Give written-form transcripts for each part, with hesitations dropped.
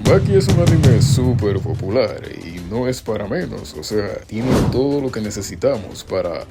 Baki es un anime súper popular y no es para menos, o sea, tiene todo lo que necesitamos para,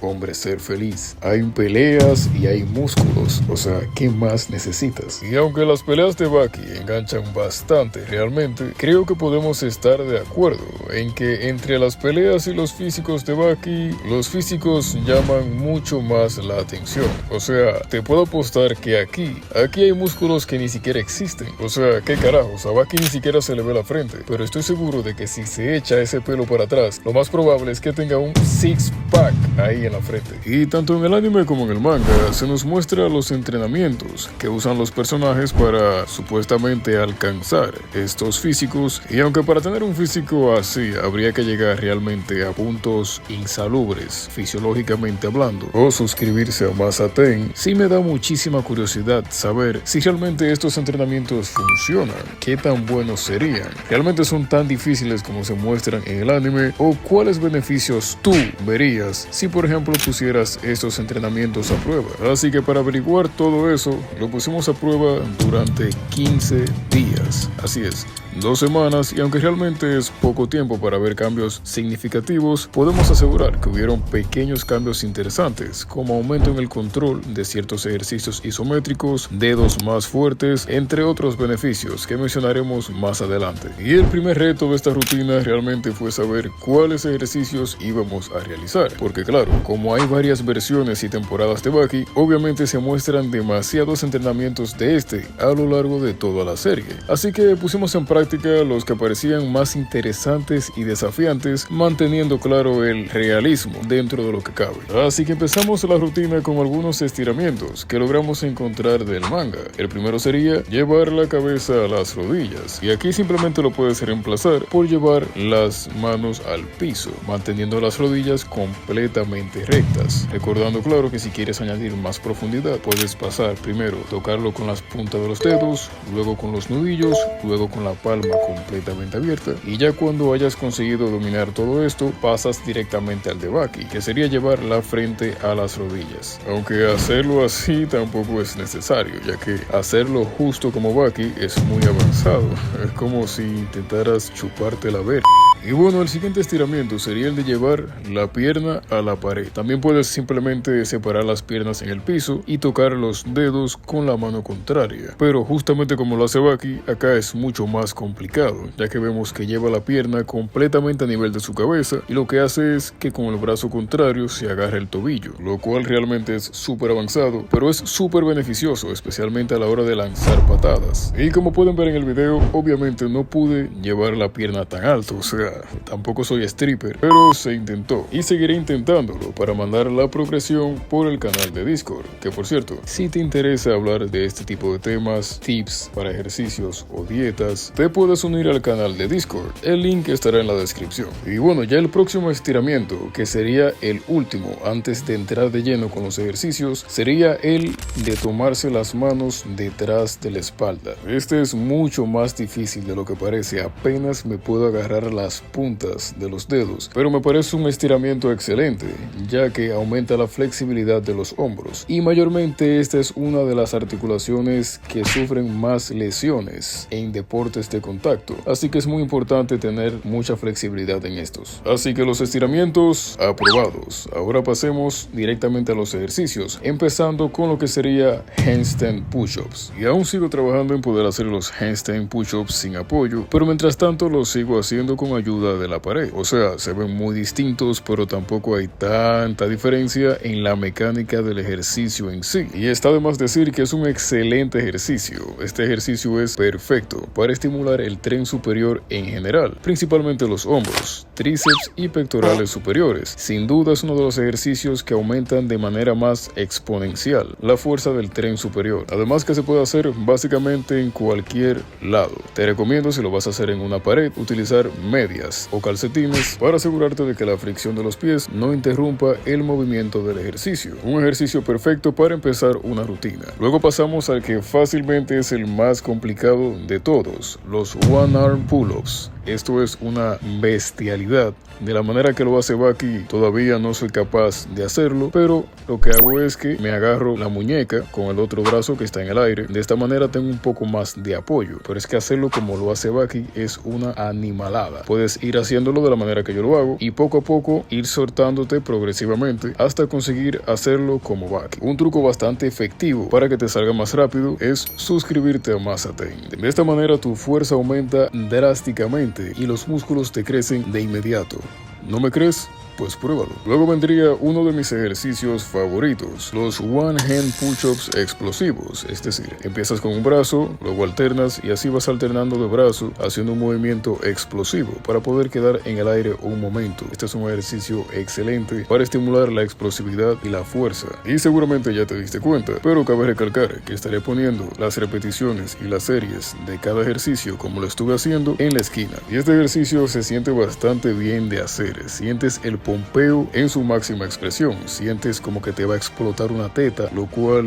hombre, ser feliz. Hay peleas y hay músculos, o sea, ¿qué más necesitas? Y aunque las peleas de Baki enganchan bastante realmente, creo que podemos estar de acuerdo en que entre las peleas y los físicos de Baki, los físicos llaman mucho más la atención. O sea, te puedo apostar que aquí hay músculos que ni siquiera existen. O sea, ¿qué carajos? A Baki ni siquiera se le ve la frente, pero estoy seguro de que si se echa ese pelo para atrás, lo más probable es que tenga un six-pack ahí en la frente. Y tanto en el anime como en el manga se nos muestra los entrenamientos que usan los personajes para supuestamente alcanzar estos físicos, y aunque para tener un físico así habría que llegar realmente a puntos insalubres fisiológicamente hablando o suscribirse a Masaten, sí me da muchísima curiosidad saber si realmente estos entrenamientos funcionan, qué tan buenos serían, realmente son tan difíciles como se muestran en el anime, o cuáles beneficios tú verías si por ejemplo pusieras estos entrenamientos a prueba. Así que para averiguar todo eso lo pusimos a prueba durante 15 días, así es, 2 semanas, y aunque realmente es poco tiempo para ver cambios significativos, podemos asegurar que hubieron pequeños cambios interesantes, como aumento en el control de ciertos ejercicios isométricos, dedos más fuertes, entre otros beneficios que mencionaremos más adelante. Y el primer reto de esta rutina realmente fue saber cuáles ejercicios íbamos a realizar, porque claro, como hay varias versiones y temporadas de Baki, obviamente se muestran demasiados entrenamientos de este a lo largo de toda la serie, así que pusimos en práctica los que parecían más interesantes y desafiantes, manteniendo claro el realismo dentro de lo que cabe. Así que empezamos la rutina con algunos estiramientos que logramos encontrar del manga. El primero sería llevar la cabeza a las rodillas, y aquí simplemente lo puedes reemplazar por llevar las manos al piso, manteniendo las rodillas completamente rectas, recordando claro que si quieres añadir más profundidad puedes pasar primero tocarlo con las puntas de los dedos, luego con los nudillos, luego con la palma completamente abierta, y ya cuando hayas conseguido dominar todo esto pasas directamente al de Baki, que sería llevar la frente a las rodillas, aunque hacerlo así tampoco es necesario, ya que hacerlo justo como Baki es muy avanzado, es como si intentaras chuparte la verga. Y bueno, el siguiente estiramiento sería el de llevar la pierna a la pared. También puedes simplemente separar las piernas en el piso y tocar los dedos con la mano contraria. Pero justamente como lo hace Baki, acá es mucho más complicado, ya que vemos que lleva la pierna completamente a nivel de su cabeza, y lo que hace es que con el brazo contrario se agarra el tobillo, lo cual realmente es súper avanzado, pero es súper beneficioso, especialmente a la hora de lanzar patadas. Y como pueden ver en el video, obviamente no pude llevar la pierna tan alto, o sea, tampoco soy stripper, pero se intentó y seguiré intentándolo para mandar la progresión por el canal de Discord, que por cierto, si te interesa hablar de este tipo de temas, tips para ejercicios o dietas, te puedes unir al canal de Discord, el link estará en la descripción. Y bueno, ya el próximo estiramiento, que sería el último antes de entrar de lleno con los ejercicios, sería el de tomarse las manos detrás de la espalda. Este es mucho más difícil de lo que parece, apenas me puedo agarrar las puntas de los dedos, pero me parece un estiramiento excelente, ya que aumenta la flexibilidad de los hombros, y mayormente esta es una de las articulaciones que sufren más lesiones en deportes de contacto, así que es muy importante tener mucha flexibilidad en estos. Así que los estiramientos aprobados. Ahora pasemos directamente a los ejercicios, empezando con lo que sería handstand push-ups, y aún sigo trabajando en poder hacer los handstand push-ups sin apoyo, pero mientras tanto los sigo haciendo con ayuda de la pared. O sea, se ven muy distintos, pero tampoco hay tanta diferencia en la mecánica del ejercicio en sí. Y está de más decir que es un excelente ejercicio. Este ejercicio es perfecto para estimular el tren superior en general, principalmente los hombros, tríceps y pectorales superiores. Sin duda es uno de los ejercicios que aumentan de manera más exponencial la fuerza del tren superior. Además que se puede hacer básicamente en cualquier lado. Te recomiendo, si lo vas a hacer en una pared, utilizar medias o calcetines para asegurarte de que la fricción de los pies no interrumpa el movimiento del ejercicio. Un ejercicio perfecto para empezar una rutina. Luego pasamos al que fácilmente es el más complicado de todos, los one arm pull-ups. esto es una bestialidad. De la manera que lo hace Baki todavía no soy capaz de hacerlo, pero lo que hago es que me agarro la muñeca con el otro brazo que está en el aire. De esta manera tengo un poco más de apoyo, pero es que hacerlo como lo hace Baki es una animalada. Puedes ir haciéndolo de la manera que yo lo hago y poco a poco ir soltándote progresivamente hasta conseguir hacerlo como Baki. Un truco bastante efectivo para que te salga más rápido es suscribirte a Mazaten. De esta manera tu fuerza aumenta drásticamente y los músculos te crecen de inmediato. ¿No me crees? Pues pruébalo. Luego vendría uno de mis ejercicios favoritos, los One Hand Push-Ups explosivos. Es decir, empiezas con un brazo, luego alternas y así vas alternando de brazo haciendo un movimiento explosivo para poder quedar en el aire un momento. Este es un ejercicio excelente para estimular la explosividad y la fuerza. Y seguramente ya te diste cuenta, pero cabe recalcar que estaré poniendo las repeticiones y las series de cada ejercicio como lo estuve haciendo en la esquina. Y este ejercicio se siente bastante bien de hacer. Sientes el pompeo en su máxima expresión, sientes como que te va a explotar una teta, lo cual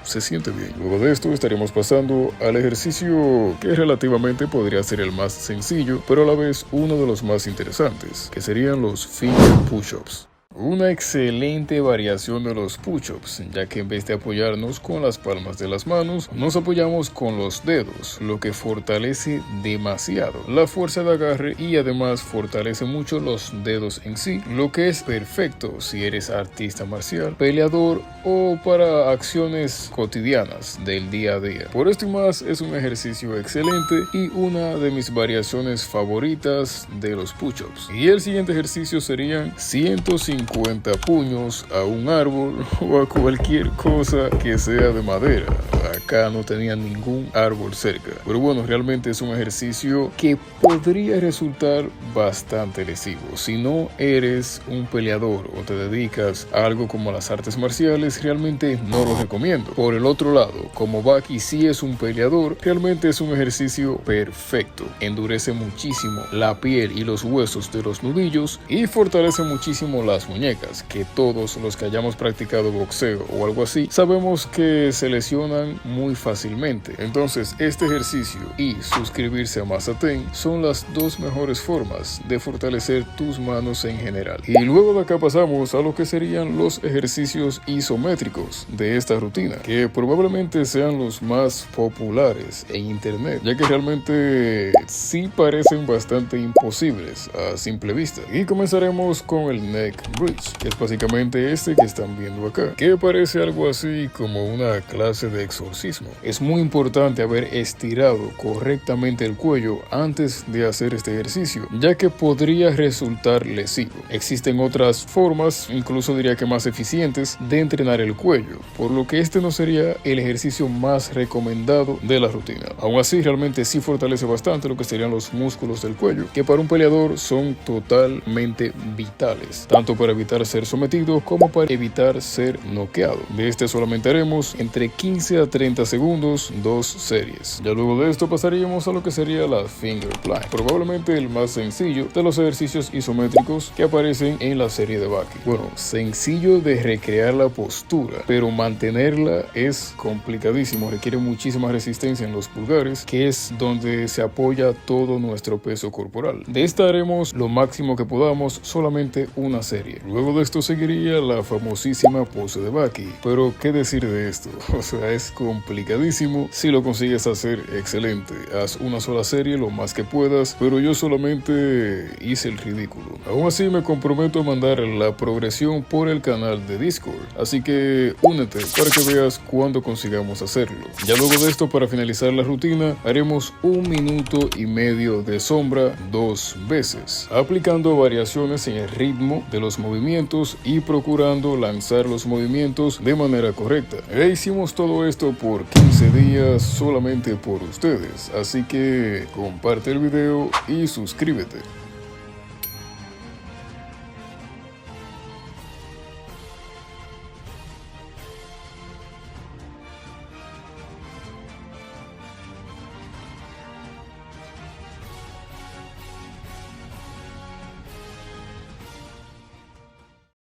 se siente bien. Luego de esto estaremos pasando al ejercicio que relativamente podría ser el más sencillo, pero a la vez uno de los más interesantes, que serían los finger push-ups. Una excelente variación de los push-ups, ya que en vez de apoyarnos con las palmas de las manos, nos apoyamos con los dedos, lo que fortalece demasiado la fuerza de agarre y además fortalece mucho los dedos en sí, lo que es perfecto si eres artista marcial, peleador o para acciones cotidianas del día a día. Por esto y más, es un ejercicio excelente y una de mis variaciones favoritas de los push-ups. Y el siguiente ejercicio serían 150 puños a un árbol o a cualquier cosa que sea de madera. Acá no tenía ningún árbol cerca, pero bueno, realmente es un ejercicio que podría resultar bastante lesivo. Si no eres un peleador o te dedicas a algo como las artes marciales, realmente no lo recomiendo. Por el otro lado, como Baki sí es un peleador, realmente es un ejercicio perfecto. Endurece muchísimo la piel y los huesos de los nudillos y fortalece muchísimo las muñecas, que todos los que hayamos practicado boxeo o algo así sabemos que se lesionan muy fácilmente. Entonces este ejercicio y suscribirse a Mazaten son las dos mejores formas de fortalecer tus manos en general. Y luego de acá pasamos a lo que serían los ejercicios isométricos de esta rutina, que probablemente sean los más populares en internet, ya que realmente sí parecen bastante imposibles a simple vista. Y comenzaremos con el neck bridge, que es básicamente este que están viendo acá, que parece algo así como una clase de exorcismo. Es muy importante haber estirado correctamente el cuello antes de hacer este ejercicio, ya que podría resultar lesivo. Existen otras formas, incluso diría que más eficientes, de entrenar el cuello, por lo que este no sería el ejercicio más recomendado de la rutina. Aún así, realmente sí fortalece bastante lo que serían los músculos del cuello, que para un peleador son totalmente vitales, tanto para evitar ser sometido como para evitar ser noqueado. De este solamente haremos entre 15 a 30 segundos, 2 series. Ya luego de esto pasaríamos a lo que sería la finger plank, probablemente el más sencillo de los ejercicios isométricos que aparecen en la serie de Baki. Bueno, sencillo de recrear la postura, pero mantenerla es complicadísimo, requiere muchísima resistencia en los pulgares, que es donde se apoya todo nuestro peso corporal. De esta haremos lo máximo que podamos, solamente una serie. Luego de esto seguiría la famosísima pose de Baki, pero ¿qué decir de esto? O sea, es complicadísimo. Si lo consigues hacer, excelente. Haz una sola serie lo más que puedas, pero yo solamente hice el ridículo. Aún así me comprometo a mandar la progresión por el canal de Discord, así que únete para que veas cuándo consigamos hacerlo. Ya luego de esto, para finalizar la rutina, haremos 1 minuto y medio de sombra 2 veces, aplicando variaciones en el ritmo de los movimientos y procurando lanzar los movimientos de manera correcta. E hicimos todo esto por 15 días solamente por ustedes, así que comparte el video y suscríbete.